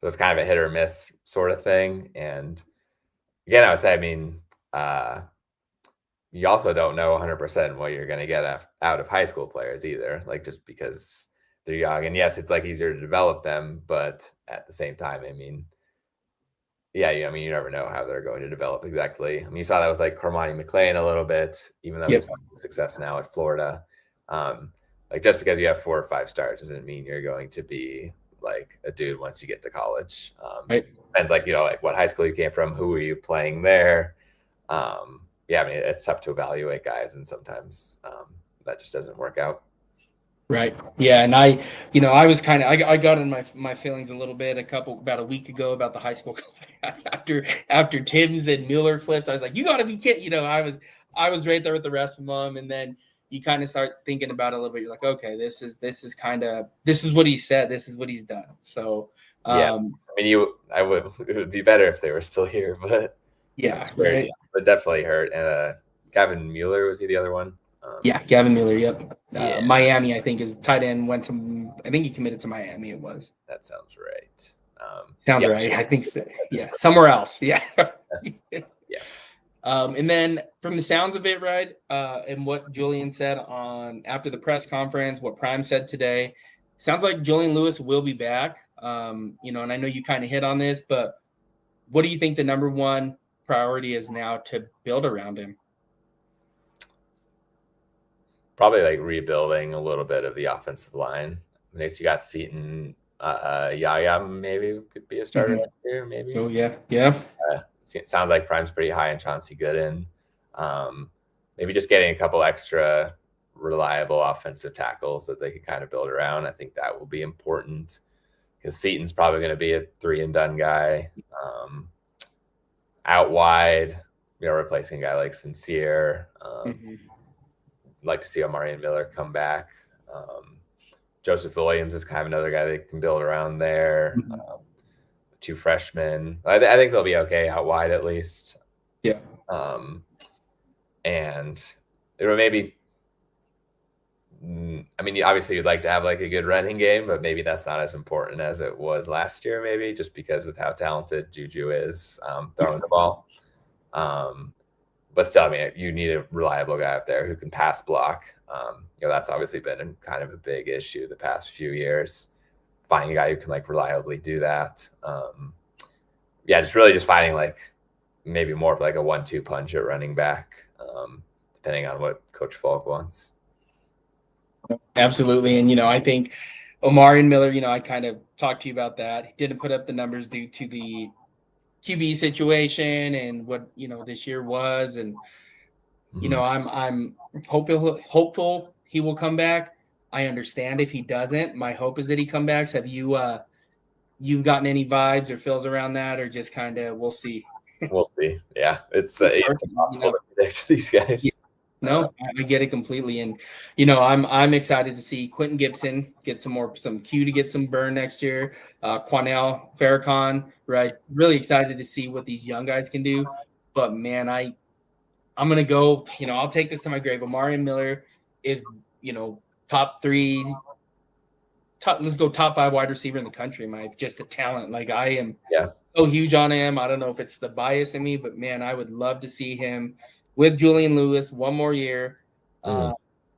it's kind of a hit or miss sort of thing. And again, I would say, I mean, you also don't know 100% what you're going to get out of high school players either, like just because they're young. And yes, it's like easier to develop them, but at the same time, I mean, I mean, you never know how they're going to develop exactly. I mean, you saw that with like Cormani McLean a little bit, even though he's having success now at Florida. Like just because you have 4 or 5 stars doesn't mean you're going to be like a dude once you get to college. Right. Depends, like, like what high school you came from, who were you playing there. I mean, it's tough to evaluate guys, and sometimes that just doesn't work out. Right. Yeah. And I was kind of, I got in my feelings a little bit about a week ago about the high school class after Timms and Mueller flipped. I was like, you got to be kidding. I was right there with the rest of them. And then you kind of start thinking about it a little bit. You're like, okay, this is what he said. This is what he's done. So, I mean, it would be better if they were still here, but right. But definitely hurt. And Gavin Mueller, was he the other one? Gavin Mueller. Yep. Miami, I think, is tight end. I think he committed to Miami. It was. That sounds right. Sounds right. I think so. Yeah. Somewhere else. Yeah. And then from the sounds of it, right, and what Julian said after the press conference, what Prime said today, sounds like Julian Lewis will be back. And I know you kind of hit on this, but what do you think the number one priority is now to build around him? Probably like rebuilding a little bit of the offensive line. I mean, you got Seaton, Yaya maybe could be a starter next year, maybe. Oh yeah. It sounds like Prime's pretty high on Chauncey Gooden. Maybe just getting a couple extra reliable offensive tackles that they can kind of build around. I think that will be important because Seaton's probably going to be a 3-and-done guy. Out wide, replacing a guy like Sincere. Like to see Omarion Miller come back. Joseph Williams is kind of another guy that can build around there. 2 freshmen. I think they'll be okay out wide at least. Yeah. And maybe, I mean, obviously you'd like to have like a good running game, but maybe that's not as important as it was last year, maybe just because with how talented Juju is throwing the ball. But still, I mean, you need a reliable guy up there who can pass block. That's obviously been kind of a big issue the past few years. Finding a guy who can like reliably do that. Just finding like maybe more of like a 1-2 punch at running back, depending on what Coach Falk wants. Absolutely. And, I think Omari and Miller, I kind of talked to you about that. He didn't put up the numbers due to the QB situation and what, this year was. And, I'm hopeful he will come back. I understand if he doesn't. My hope is that he come back. So have you've gotten any vibes or feels around that, or just kind of we'll see? We'll see. Yeah, it's Perfect, impossible to predict these guys. No, I get it completely, and I'm excited to see Quentin Gibson get some Q to get some burn next year. Quanell Farrakhan, right? Really excited to see what these young guys can do. But man, I'm gonna go. I'll take this to my grave. Amari Miller is top three. Let's go top 5 wide receiver in the country. Just a talent. Like I am so huge on him. I don't know if it's the bias in me, but man, I would love to see him with Julian Lewis one more year.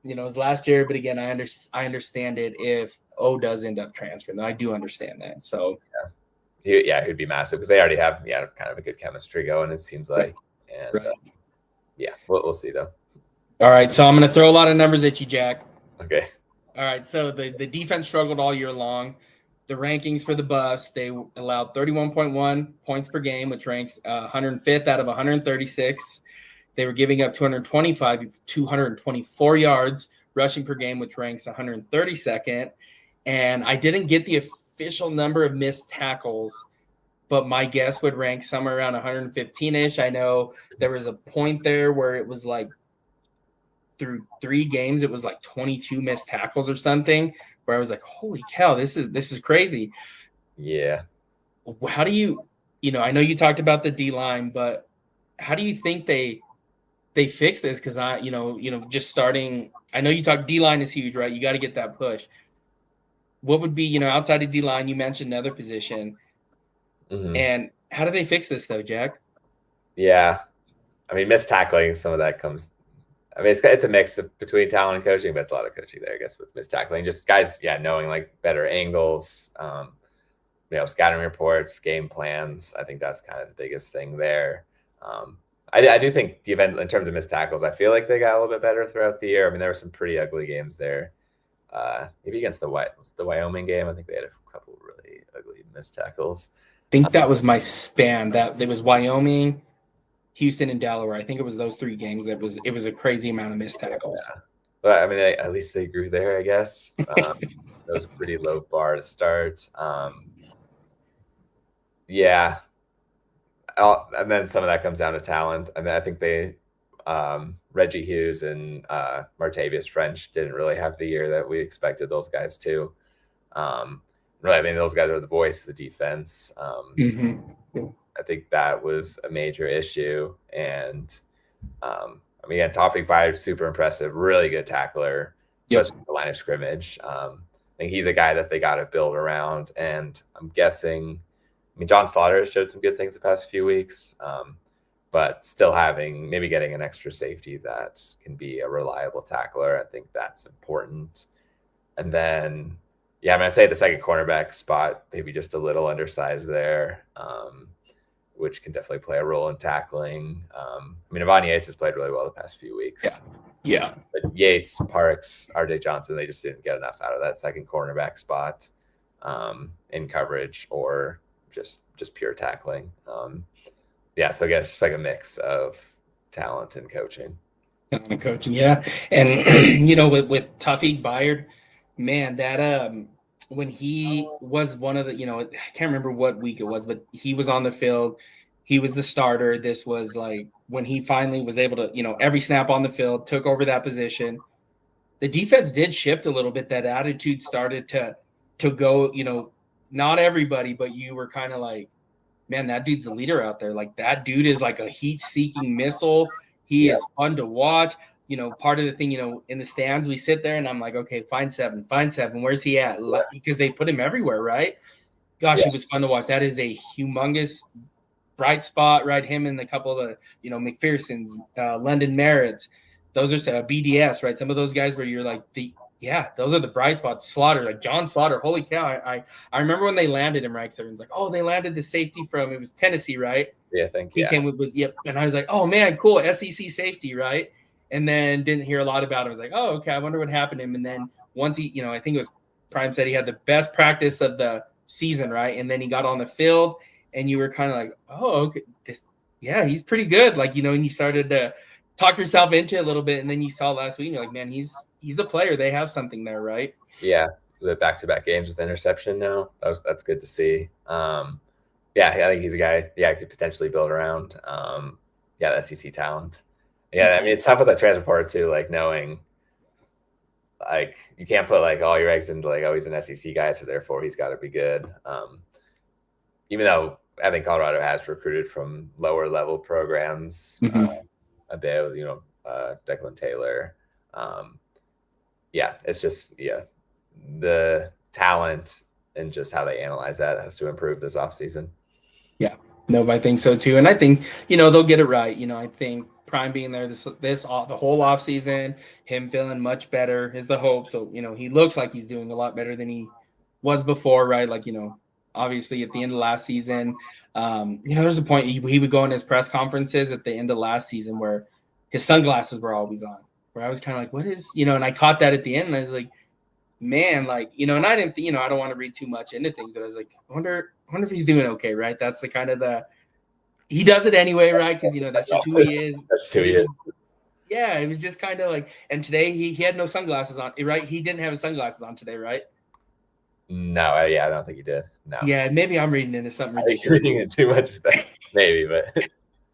His last year, but again, I understand it if O does end up transferring. I do understand that. So he'd be massive because they already have kind of a good chemistry going. It seems like, and we'll see though. All right, so I'm going to throw a lot of numbers at you, Jack. Okay. All right, so the defense struggled all year long. The rankings for the Buffs, they allowed 31.1 points per game, which ranks 105th out of 136. They were giving up 224 yards rushing per game, which ranks 132nd. And I didn't get the official number of missed tackles, but my guess would rank somewhere around 115-ish. I know there was a point there where it was like through 3 games, it was like 22 missed tackles or something, where I was like, holy cow, this is crazy. Yeah. How do you, I know you talked about the D-line, but how do you think they fix this? Because just starting, I know you talk D-line is huge, right? You got to get that push. What would be, outside of D-line, you mentioned another position. And how do they fix this though, Jack? Yeah. I mean, missed tackling, some of that comes, I mean, it's a mix between talent and coaching, but it's a lot of coaching there, I guess, with missed tackling. Just guys, knowing like better angles, scouting reports, game plans. I think that's kind of the biggest thing there. I do think the event in terms of missed tackles, I feel like they got a little bit better throughout the year. I mean, there were some pretty ugly games there. Maybe against the Wyoming game, I think they had a couple really ugly missed tackles. I think that was my span. That it was Wyoming, Houston, and Delaware. I think it was those 3 games. It was a crazy amount of missed tackles. Yeah. But I mean, at least they grew there, I guess. That was a pretty low bar to start. Yeah. And then some of that comes down to talent. I mean, I think they Reggie Hughes and Martavius French didn't really have the year that we expected those guys to. Really, I mean, those guys are the voice of the defense. I think that was a major issue. And I mean, Tawfiq Fire, super impressive, really good tackler, especially the line of scrimmage. I think he's a guy that they got to build around. And I'm guessing, I mean, John Slaughter has showed some good things the past few weeks, but still maybe getting an extra safety that can be a reliable tackler. I think that's important. And then, I mean, I'd say the second cornerback spot, maybe just a little undersized there, which can definitely play a role in tackling. I mean, Avon Yates has played really well the past few weeks. Yeah. But Yates, Parks, RJ Johnson, they just didn't get enough out of that second cornerback spot in coverage or just pure tackling. So I guess just like a mix of talent and coaching. And with Tawfiq Bayard, man, that when he was one of the, I can't remember what week it was, but he was on the field. He was the starter. This was like when he finally was able to, every snap on the field, took over that position. The defense did shift a little bit. That attitude started to go, not everybody, but you were kind of like, man, that dude's the leader out there. Like that dude is like a heat-seeking missile. He is fun to watch. Part of the thing, in the stands, we sit there and I'm like, okay, find seven. Where's he at? Because they put him everywhere, right? Gosh, he was fun to watch. That is a humongous bright spot, right? Him and a couple of the, McPherson's, London Merritts. Those are BDS, right? Some of those guys where you're like, those are the bright spots. Slaughter, like John Slaughter. Holy cow. I remember when they landed him, right? Because everyone's like, oh, they landed the safety from, it was Tennessee, right? Yeah, I think he came with and I was like, oh man, cool, SEC safety, right? And then didn't hear a lot about him. I was like, oh, okay, I wonder what happened to him. And then once he, I think it was Prime said he had the best practice of the season, right? And then he got on the field, and you were kind of like, oh, okay, he's pretty good. Like, and you started to talk yourself into it a little bit, and then you saw last week, and you're like, man, he's a player. They have something there, right? Yeah, the back-to-back games with interception now. That's good to see. Yeah, I think he's a guy. Yeah, could potentially build around. The SEC talent. Yeah, I mean it's tough with that transfer portal too. Like knowing, like you can't put like all your eggs into like, oh, he's an SEC guy, so therefore he's got to be good. Even though I think Colorado has recruited from lower level programs a bit, Declan Taylor. It's just the talent and just how they analyze that has to improve this offseason. Yeah, no, I think so too. And I think, they'll get it right. I think Prime being there the whole offseason, him feeling much better is the hope. So, he looks like he's doing a lot better than he was before, right? Like, obviously at the end of last season, there's a point he would go in his press conferences at the end of last season where his sunglasses were always on, where I was kind of like, what is, and I caught that at the end, and I was like, man, like, and I didn't, I don't want to read too much into things, but I was like, I wonder if he's doing okay, right? That's the kind of he does it anyway, right? Because that's just who he is. That's who he is. Yeah, it was just kind of like, and today he had no sunglasses on, right? He didn't have his sunglasses on today, right? No, I don't think he did. No. Yeah, maybe I'm reading into something ridiculous. You're reading into too much of that, maybe, but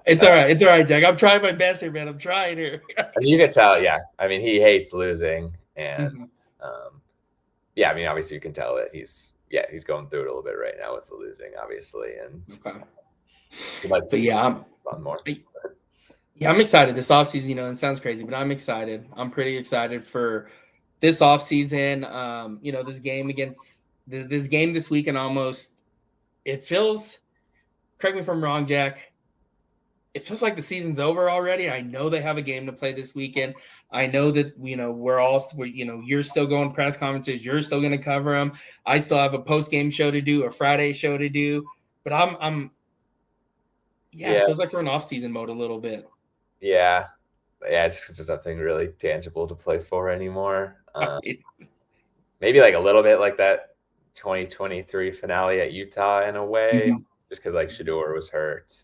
it's all right. It's all right, Jack. I'm trying my best here, man. I'm trying here. You can tell, yeah. I mean, he hates losing, and I mean, obviously you can tell that he's going through it a little bit right now with the losing, obviously, and on more. Yeah, I'm excited this offseason. It sounds crazy, but I'm excited. I'm pretty excited for this offseason. This game this game this weekend almost. It feels. Correct me if I'm wrong, Jack. It feels like the season's over already. I know they have a game to play this weekend. I know that you're still going press conferences. You're still going to cover them. I still have a post game show to do, a Friday show to do. But it feels like we're in off season mode a little bit. Yeah, just because there's nothing really tangible to play for anymore. Maybe like a little bit like that 2023 finale at Utah in a way, just because like Shedeur was hurt.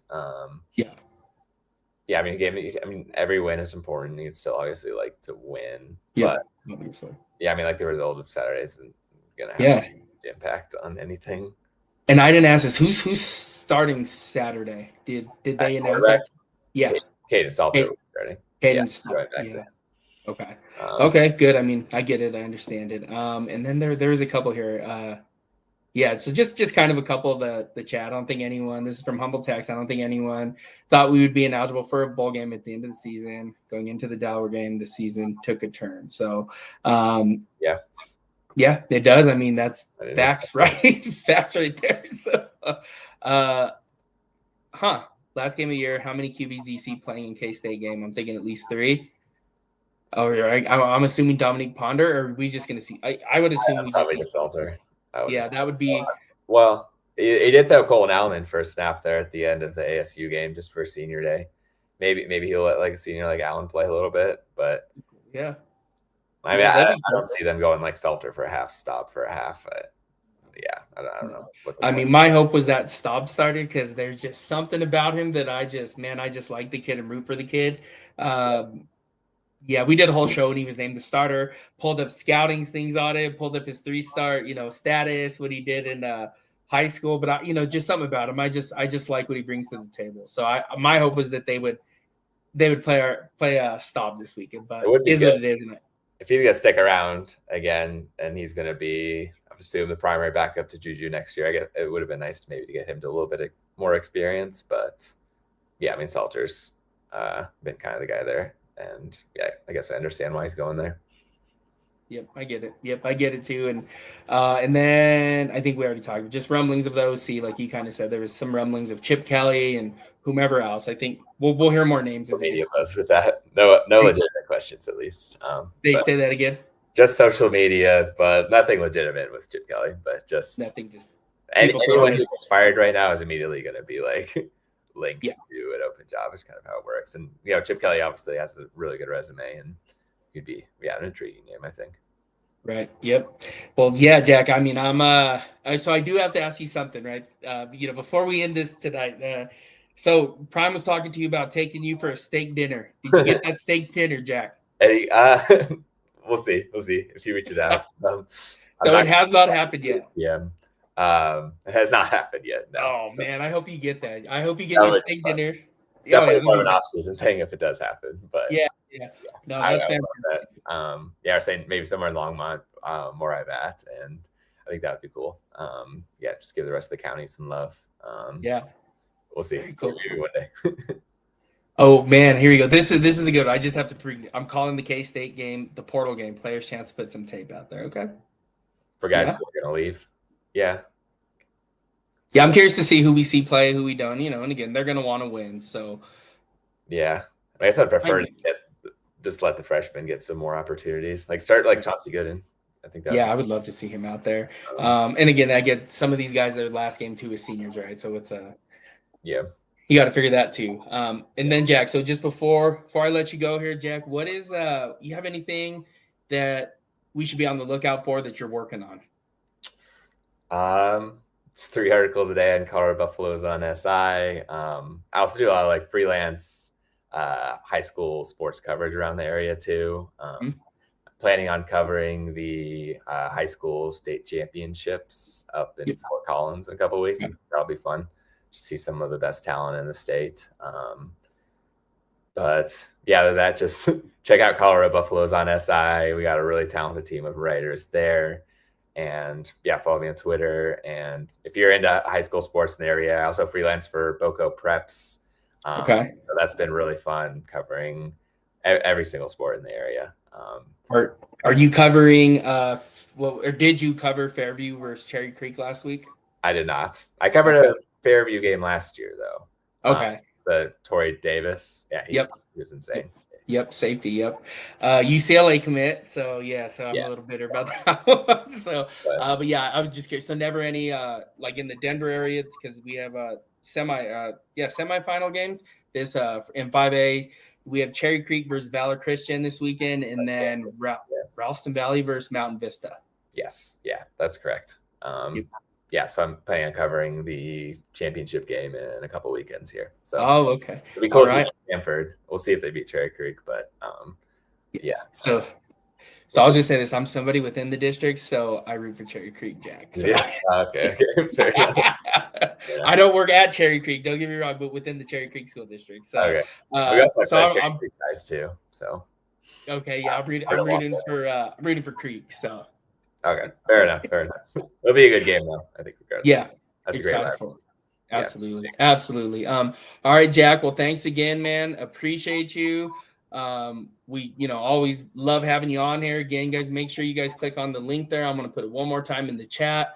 I mean, every win is important. You'd still obviously like to win. Yeah, but obviously. I mean, like the result of Saturday isn't gonna have impact on anything. And I didn't ask this. Who's starting Saturday? Did they announce that? Yeah, Caden Salter was starting. Caden's Okay. Okay, good. I mean, I get it. I understand it. And then there's a couple here. So just kind of a couple of the chat. I don't think anyone, this is from Humble Text, I don't think anyone thought we would be ineligible for a bowl game at the end of the season. Going into the Delaware game, the season took a turn. So, it does. I mean, that's facts, right? Facts right there. So, last game of the year, how many QBs do you see playing in K-State game? I'm thinking at least 3. Oh, I'm assuming Dominique Ponder, or are we just going to see? I would assume we just see Salter. That would be. Well, he did throw Colin Allen for a snap there at the end of the ASU game just for senior day. Maybe he'll let like a senior like Allen play a little bit, but I mean, I don't see them going like Salter for a half, Staub for a half. I don't know. I mean, my hope was that Staub started because there's just something about him that I just like the kid and root for the kid. We did a whole show and he was named the starter, pulled up scouting things on it, pulled up his 3-star, status, what he did in high school. But just something about him. I just like what he brings to the table. So my hope was that they would play Staub this weekend, but it is what it is, isn't it? If he's going to stick around again and he's going to be, I assume, the primary backup to Juju next year, I guess it would have been nice to maybe get him to a little bit more experience. But I mean, Salter's been kind of the guy there. And I guess I understand why he's going there. Yep, I get it. Yep, I get it too. And then I think we already talked about just rumblings of the OC. Like he kind of said, there was some rumblings of Chip Kelly and whomever else. I think we'll hear more names. Media buzz with that. No legitimate questions, at least. They say that again. Just social media, but nothing legitimate with Chip Kelly. But just nothing. Just anyone who gets fired right now is immediately going to be like linked to an open job. Is kind of how it works. And Chip Kelly obviously has a really good resume, and he'd be an intriguing name, I think. Right. Yep. Well, yeah, Jack. I mean, so I do have to ask you something, right? Before we end this tonight. So Prime was talking to you about taking you for a steak dinner. Did you get that steak dinner, Jack? Eddie, we'll see. We'll see if he reaches out. I'm So not it has not happened yet. Yeah. It has not happened yet. No. Oh man, I hope you get that. I hope you get That your would be steak fun. dinner. Oh yeah, Definitely that'd more be of an fun. off-season thing if it does happen. But Yeah. No, that's I would fantastic. love that. Yeah, I was saying maybe somewhere in Longmont, where I'm at, and I think that would be cool. Yeah, just give the rest of the county some love. Yeah. We'll see. Very cool. Maybe one day. Oh man, here we go. This is a good one. I just have to I'm calling the K-State game, the portal game. Players chance to put some tape out there. Okay. For guys Yeah. who are gonna leave. Yeah. Yeah, I'm curious to see who we see play, who we don't, and again, they're gonna want to win. So yeah. I guess I'd prefer to just let the freshmen get some more opportunities. Like start like Chauncey Gooden. I think that I would love to see him out there. And again, I get some of these guys, their last game too is seniors, right? So it's yeah. You got to figure that too. And then Jack, so just before I let you go here, Jack, what is you have anything that we should be on the lookout for that you're working on? Just 3 articles a day on Colorado Buffaloes on SI. I also do a lot of like freelance high school sports coverage around the area too. Planning on covering the high school state championships up in Fort Collins in a couple of weeks. That'll be fun. See some of the best talent in the state. But yeah, that just check out Colorado Buffaloes on SI. We got a really talented team of writers there. And yeah, follow me on Twitter. And if you're into high school sports in the area, I also freelance for Boco Preps. So that's been really fun covering every single sport in the area. Are you covering or did you cover Fairview versus Cherry Creek last week? I did not. I covered a Fairview game last year though. Okay. The Torrey Davis. Yeah, he was insane. Yep, safety. Yep. UCLA commit. So I'm a little bitter about that one. So, but yeah, I was just curious. So never any like in the Denver area because we have semifinal games. This in 5A we have Cherry Creek versus Valor Christian this weekend, and then Ralston Valley versus Mountain Vista. Yes, yeah, that's correct. Yeah, so I'm planning on covering the championship game in a couple weekends here. So okay. It'll be close to Stanford. We'll see if they beat Cherry Creek, but yeah. So I'll just say this: I'm somebody within the district, so I root for Cherry Creek, Jack. So. Yeah. Okay. Fair enough. I don't work at Cherry Creek. Don't get me wrong, but within the Cherry Creek School District. So, okay. We also have Cherry Creek guys too. So. Okay, yeah, I'm rooting for Creek. So. Okay, fair enough. It'll be a good game though, I think. Regardless. Yeah, that's a great rivalry. Absolutely. All right, Jack. Well, thanks again, man. Appreciate you. We, always love having you on here. Again, guys, make sure you guys click on the link there. I'm going to put it one more time in the chat.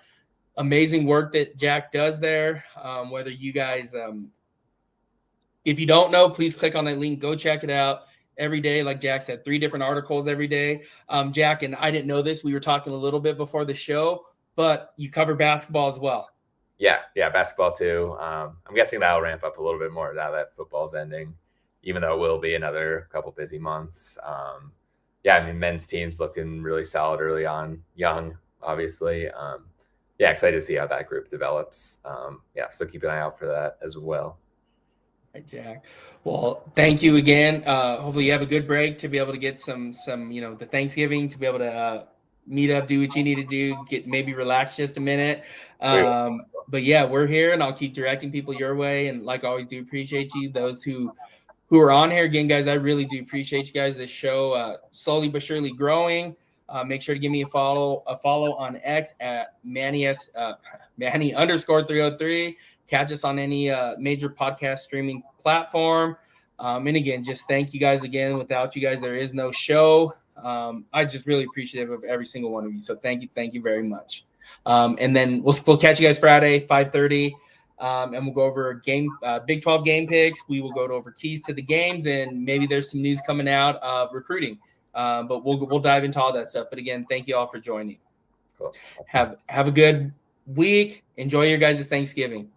Amazing work that Jack does there. Whether you guys, if you don't know, please click on that link. Go check it out. Every day, like Jack said, 3 different articles every day. Jack, and I didn't know this. We were talking a little bit before the show, but you cover basketball as well. Yeah, basketball too. I'm guessing that'll ramp up a little bit more now that football's ending, even though it will be another couple busy months. Yeah, I mean, men's team's looking really solid early on, young, obviously. Yeah, excited to see how that group develops. Yeah, so keep an eye out for that as well. Jack. Well, thank you again. Hopefully you have a good break to be able to get some, the Thanksgiving to be able to meet up, do what you need to do, maybe relax just a minute. But yeah, we're here and I'll keep directing people your way. And like always, do appreciate you. Those who are on here again, guys, I really do appreciate you guys. This show slowly but surely growing. Make sure to give me a follow on X at Manny_303. Catch us on any major podcast streaming platform. And again, just thank you guys again. Without you guys, there is no show. I just really appreciative of every single one of you. So thank you very much. And then we'll catch you guys Friday, 5:30. And we'll go over Big 12 game picks. We will go over keys to the games, and maybe there's some news coming out of recruiting. But we'll dive into all that stuff. But again, thank you all for joining. Cool. Have a good week. Enjoy your guys' Thanksgiving.